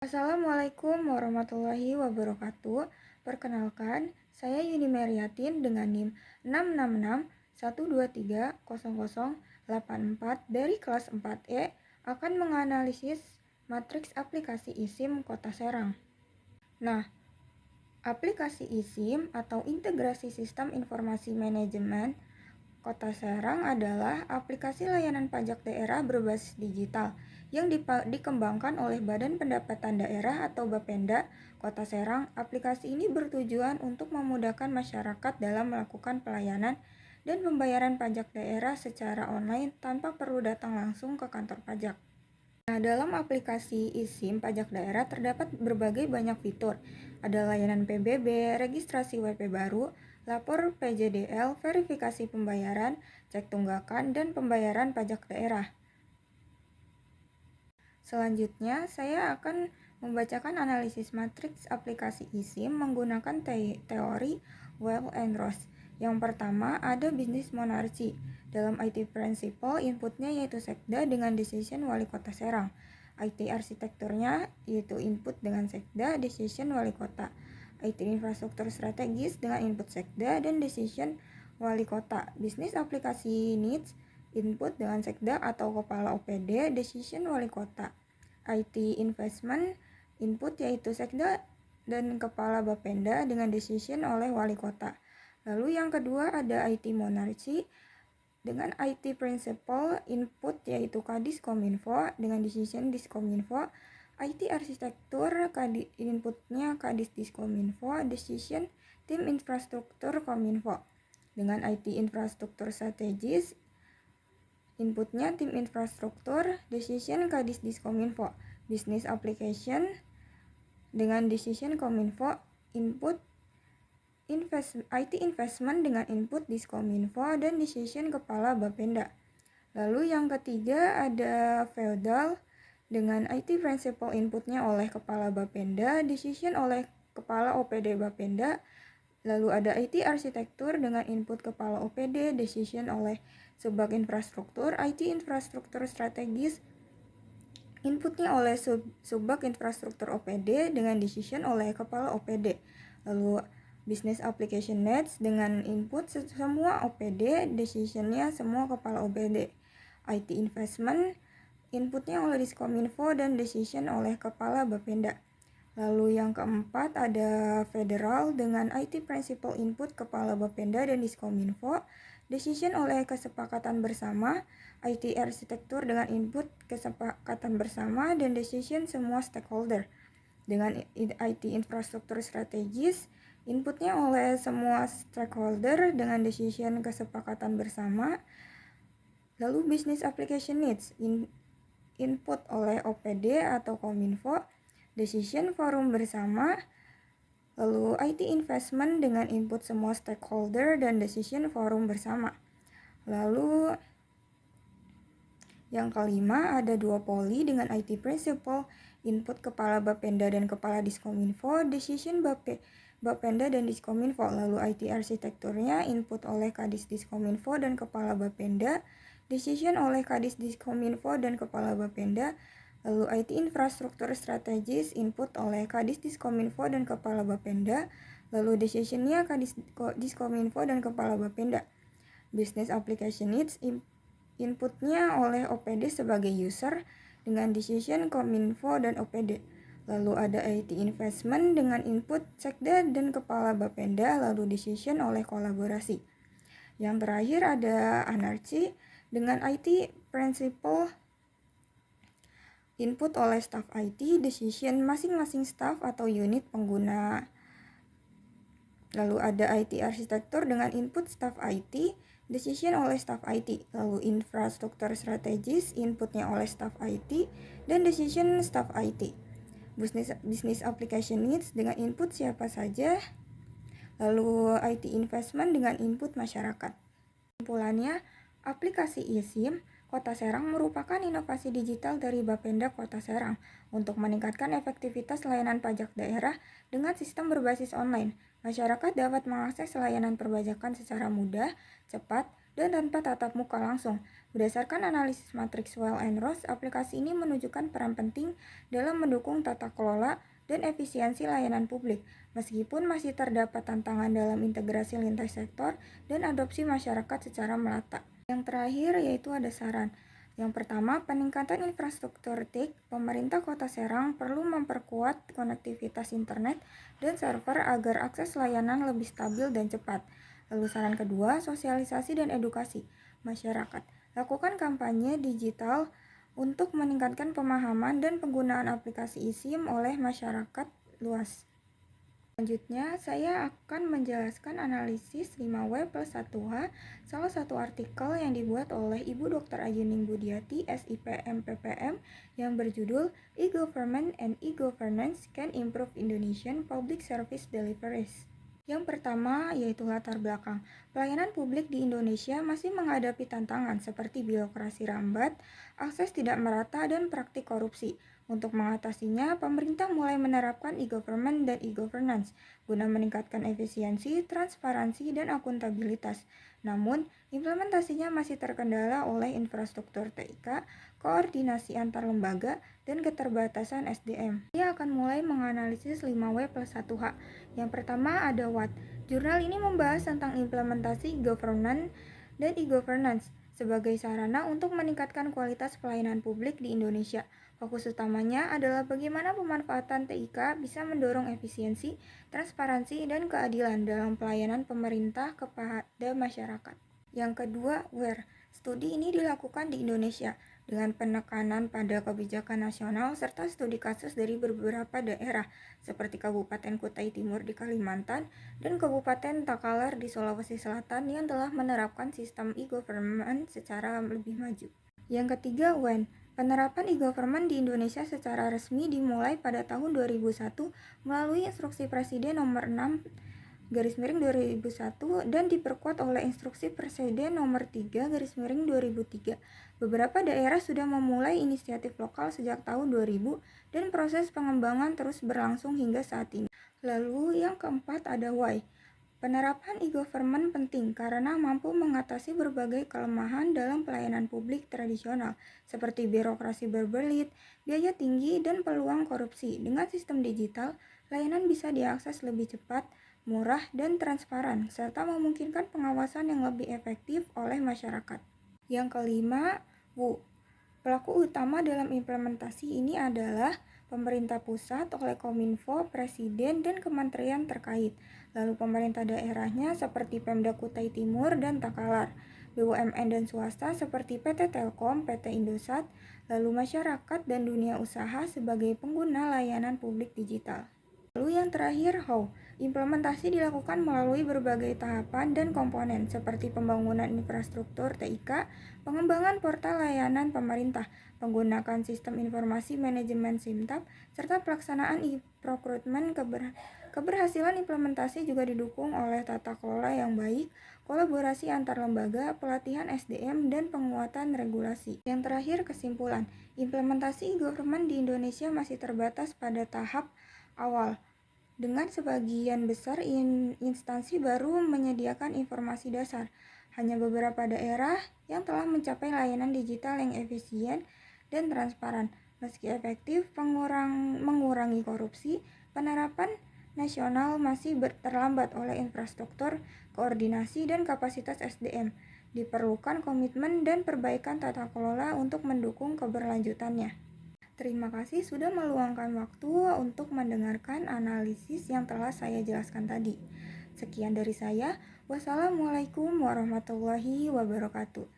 Assalamualaikum warahmatullahi wabarakatuh. Perkenalkan, saya Yuni Meriatin dengan NIM 66612300084 dari kelas 4E akan menganalisis matriks aplikasi eSIM Kota Serang. Nah, aplikasi eSIM atau Integrasi Sistem Informasi Manajemen Kota Serang adalah aplikasi layanan pajak daerah berbasis digital yang dikembangkan oleh Badan Pendapatan Daerah atau Bapenda Kota Serang. Aplikasi ini bertujuan untuk memudahkan masyarakat dalam melakukan pelayanan dan pembayaran pajak daerah secara online tanpa perlu datang langsung ke kantor pajak. Nah, dalam aplikasi eSIM pajak daerah terdapat berbagai banyak fitur. Ada layanan PBB, registrasi WP baru, lapor PJDL, verifikasi pembayaran, cek tunggakan, dan pembayaran pajak daerah. Selanjutnya, saya akan membacakan analisis matriks aplikasi eSIM menggunakan teori Weil and Ross. Yang pertama, ada bisnis monarki. Dalam IT Principle, inputnya yaitu Sekda dengan decision Wali Kota Serang. IT arsitekturnya yaitu input dengan Sekda, decision Wali Kota. IT infrastruktur strategis dengan input Sekda dan decision Wali Kota. Bisnis aplikasi needs, input dengan Sekda atau Kepala OPD, decision Wali Kota. IT investment, input yaitu Sekda dan Kepala Bapenda dengan decision oleh Wali Kota. Lalu yang kedua ada IT monarki dengan IT principle, input yaitu Kadis Kominfo dengan decision Diskominfo. IT arsitektur, inputnya Kadis Diskominfo, decision tim infrastruktur Kominfo. Dengan IT infrastruktur strategis, inputnya tim infrastruktur, decision Kadis Diskominfo. Business application dengan decision Kominfo, input IT investment dengan input Diskominfo dan decision Kepala Bapenda. Lalu yang ketiga ada feudal dengan IT principle, inputnya oleh Kepala Bapenda, decision oleh Kepala OPD Bapenda. Lalu ada IT arsitektur dengan input Kepala OPD, decision oleh Subbag infrastruktur. IT infrastruktur strategis, inputnya oleh Subbag infrastruktur OPD dengan decision oleh Kepala OPD. Lalu Business Application Needs dengan input semua OPD, decisionnya semua Kepala OPD. IT Investment, inputnya oleh Diskominfo dan decision oleh Kepala Bapenda. Lalu yang keempat ada Federal dengan IT Principle, input Kepala Bapenda dan Diskominfo, decision oleh kesepakatan bersama. IT Arsitektur dengan input kesepakatan bersama dan decision semua stakeholder. Dengan IT Infrastruktur Strategis, inputnya oleh semua stakeholder dengan decision kesepakatan bersama. Lalu Business Application Needs, input oleh OPD atau Kominfo, decision forum bersama. Lalu IT Investment dengan input semua stakeholder dan decision forum bersama. Lalu yang kelima ada duopoly dengan IT Principle, input Kepala Bapenda dan Kepala Diskominfo, decision Bapenda dan Diskominfo. Lalu IT arsitekturnya input oleh Kadis Diskominfo dan Kepala Bapenda, decision oleh Kadis Diskominfo dan Kepala Bapenda. Lalu IT infrastruktur strategis, input oleh Kadis Diskominfo dan Kepala Bapenda. Lalu decisionnya Kadis Diskominfo dan Kepala Bapenda. Business application needs, inputnya oleh OPD sebagai user dengan decision Kominfo dan OPD. Lalu ada IT investment dengan input Sekda dan Kepala Bapenda, lalu decision oleh kolaborasi. Yang terakhir ada anarki dengan IT principle, input oleh staff IT, decision masing-masing staff atau unit pengguna. Lalu ada IT arsitektur dengan input staff IT, decision oleh staff IT. Lalu infrastruktur strategis, inputnya oleh staff IT dan decision staff IT. Business application needs dengan input siapa saja. Lalu IT investment dengan input masyarakat. Kesimpulannya, aplikasi eSIM Kota Serang merupakan inovasi digital dari Bapenda Kota Serang untuk meningkatkan efektivitas layanan pajak daerah dengan sistem berbasis online. Masyarakat dapat mengakses layanan perpajakan secara mudah, cepat, dan tanpa tatap muka langsung. Berdasarkan analisis matriks Well and Ross, aplikasi ini menunjukkan peran penting dalam mendukung tata kelola dan efisiensi layanan publik, meskipun masih terdapat tantangan dalam integrasi lintas sektor dan adopsi masyarakat secara merata. Yang terakhir yaitu ada saran. Yang pertama, peningkatan infrastruktur TIK. Pemerintah Kota Serang perlu memperkuat konektivitas internet dan server agar akses layanan lebih stabil dan cepat. Lalu saran kedua, sosialisasi dan edukasi masyarakat. Lakukan kampanye digital untuk meningkatkan pemahaman dan penggunaan aplikasi eSIM oleh masyarakat luas. Selanjutnya, saya akan menjelaskan analisis 5W plus 1H, salah satu artikel yang dibuat oleh Ibu Dr. Ayuning Budiati, SIPM PPM, yang berjudul E-Government and E-Governance Can Improve Indonesian Public Service Deliveries. Yang pertama yaitu latar belakang. Pelayanan publik di Indonesia masih menghadapi tantangan seperti birokrasi rambat, akses tidak merata, dan praktik korupsi. Untuk mengatasinya, pemerintah mulai menerapkan e-government dan e-governance guna meningkatkan efisiensi, transparansi, dan akuntabilitas. Namun, implementasinya masih terkendala oleh infrastruktur TIK, koordinasi antar lembaga, dan keterbatasan SDM. Saya akan mulai menganalisis 5W plus 1H. Yang pertama ada WAT. Jurnal ini membahas tentang implementasi governance dan e-governance sebagai sarana untuk meningkatkan kualitas pelayanan publik di Indonesia. Fokus utamanya adalah bagaimana pemanfaatan TIK bisa mendorong efisiensi, transparansi, dan keadilan dalam pelayanan pemerintah kepada masyarakat. Yang kedua, WHERE. Studi ini dilakukan di Indonesia dengan penekanan pada kebijakan nasional serta studi kasus dari beberapa daerah seperti Kabupaten Kutai Timur di Kalimantan dan Kabupaten Takalar di Sulawesi Selatan yang telah menerapkan sistem e-government secara lebih maju. Yang ketiga, WEN. Penerapan e-government di Indonesia secara resmi dimulai pada tahun 2001 melalui Instruksi Presiden nomor 6/2001 dan diperkuat oleh Instruksi Presiden nomor 3/2003. Beberapa daerah sudah memulai inisiatif lokal sejak tahun 2000 dan proses pengembangan terus berlangsung hingga saat ini. Lalu yang keempat ada WHY. Penerapan e-government penting karena mampu mengatasi berbagai kelemahan dalam pelayanan publik tradisional, seperti birokrasi berbelit, biaya tinggi, dan peluang korupsi. Dengan sistem digital, layanan bisa diakses lebih cepat, murah, dan transparan, serta memungkinkan pengawasan yang lebih efektif oleh masyarakat. Yang kelima, WU. Pelaku utama dalam implementasi ini adalah pemerintah pusat oleh Kominfo, Presiden, dan kementerian terkait. Lalu pemerintah daerahnya seperti Pemda Kutai Timur dan Takalar, BUMN dan swasta seperti PT Telkom, PT Indosat, lalu masyarakat dan dunia usaha sebagai pengguna layanan publik digital. Lalu yang terakhir, how. Implementasi dilakukan melalui berbagai tahapan dan komponen seperti pembangunan infrastruktur TIK, pengembangan portal layanan pemerintah, menggunakan sistem informasi manajemen SIMTAP, serta pelaksanaan e-procurement. Keberhasilan implementasi juga didukung oleh tata kelola yang baik, kolaborasi antar lembaga, pelatihan SDM, dan penguatan regulasi. Yang terakhir, kesimpulan. Implementasi e-government di Indonesia masih terbatas pada tahap awal, dengan sebagian besar instansi baru menyediakan informasi dasar. Hanya beberapa daerah yang telah mencapai layanan digital yang efisien dan transparan. Meski efektif mengurangi korupsi, penerapan nasional masih terlambat oleh infrastruktur, koordinasi, dan kapasitas SDM. Diperlukan komitmen dan perbaikan tata kelola untuk mendukung keberlanjutannya. Terima kasih sudah meluangkan waktu untuk mendengarkan analisis yang telah saya jelaskan tadi. Sekian dari saya. Wassalamualaikum warahmatullahi wabarakatuh.